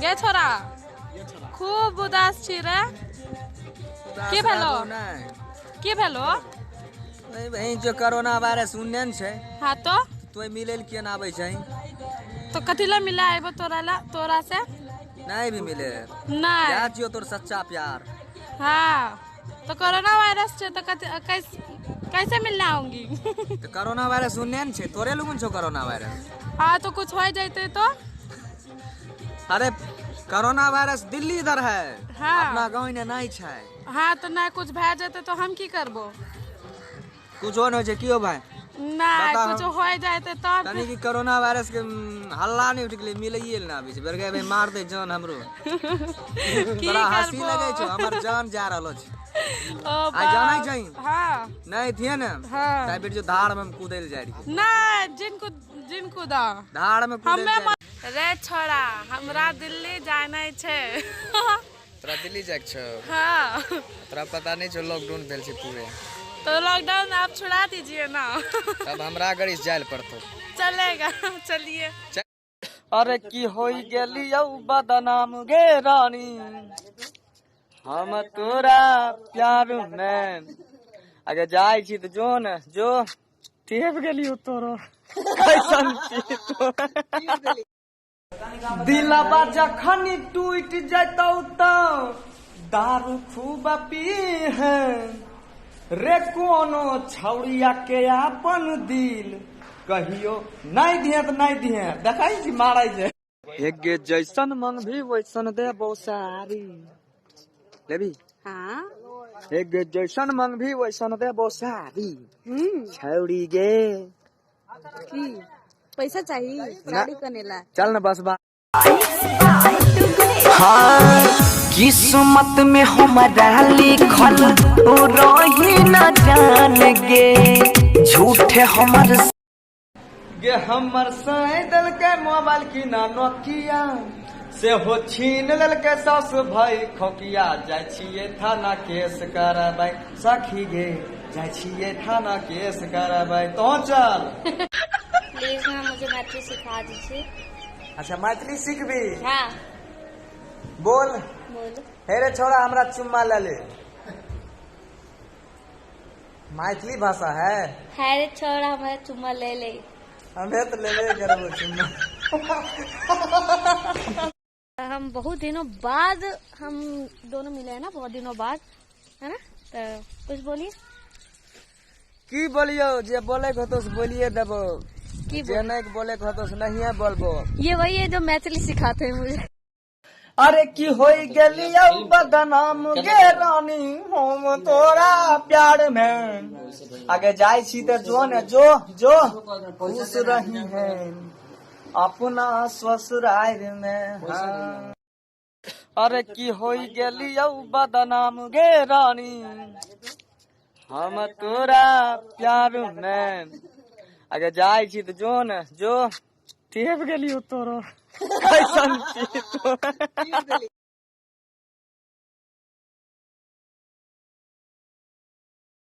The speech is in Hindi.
गे छोरा खूब उदास छी रे की भेलो की भेलो भाई जो कोरोना वायरस उन्नयन छे हाँ तो मिले किया ना आवे छै तो कथी ला मिला आइबो तोरा से नहीं भी मिले नहीं क्या जियो तोर सच्चा प्यार हाँ तो कोरोना वायरस छे तो कैसे मिलने आऊंगी तो कोरोना वायरस उन्नयन छे तोरे लोगन छो कोरोना वायरस हाँ तो कुछ हो जाते तो अरे कोरोना वायरस दिल्ली इधर है हाँ अपना गाँव ने नहीं छे हाँ तो ना कुछ भे जाते तो हम की करबो कुछ हो न क्यों भाई नहीं कुछ हो जाते तो तनी की कोरोना वायरस के हल्ला नहीं उठ गले मिलइए ना अभी बेर गए भाई मार दे जान हमरो बड़ा हंसी लगे छो हमर जान जा रहलो छ आ जानै छै हां नहीं थिए ना हां ताइ बेर जो धाड़ में कूदेल जाय रही नहीं जिनको दा धाड़ में कूदेल जाय रे छोड़ा हमरा दिल्ली जाना छे तोरा दिल्ली जाक छौ हां तोरा पता नहीं छौ लॉकडाउन भेल छै पूरे तो लॉकडाउन आप छुड़ा दीजिए ना तब हमरा गड़ी जाइल पड़तो चलेगा चलिए अरे की होई गेलियौ बदनाम गे रानी हम तोरा प्यार में अगर जाय छी त जो न जो टेप गेलियौ तोरो कैसन छी तो दिलवा जखन टूट जतौ त दारू खूब पी है रे कोनो छौड़िया के अपन दिल कहियो नहीं दिए तो नहीं दिए देखाई छी मारै जे एक गे जैसन मन भी वैसन दे बोसारी लेबी हां एक गे जैसन मन भी वैसन दे बोसारी छौड़ी गे की पैसा चाहिए साड़ी कनेला चल ना बस हाँ किस्मत में हमारा लिखल रही न जान गे झूठे हमर गे हमर साइदल के मोबाइल की ना नोकिया से हो छीन लेल के सास भाई खोकिया जाय छिए थाना केस करबै सखी गे जाय छिए थाना केस करबै तो चल प्लीज ना मुझे मैथिली सिखा दीजिए। अच्छा मैथिली सीखबी हाँ बोल बोलो। हे रे छोड़ा हमरा चुम्मा ले ले मैथिली भाषा है रे छोड़ा हमारा चुम्मा ले ले हमें तो ले ले करबो चुम्मा हम बहुत दिनों बाद हम दोनों मिले हैं ना बहुत दिनों बाद है ना तो कुछ बोलिए की बोलियो जे बोले को तो बोलिए देबो की जे नहीं बोले को तो नहीं है बोलबो ये वही है जो मैथिली सिखाते हैं मुझे। अरे की होई गेलियौ बदनाम गे रानी हम तोरा प्यार में आगे जाय छी त जो न जो जो खुश रही है अपना ससुराल में हाँ। अरे की होई गेलियौ बदनाम गे रानी हम तोरा प्यार में आगे जाय छी त जो न जो टेप गेलियौ तोरो कैसन छी तो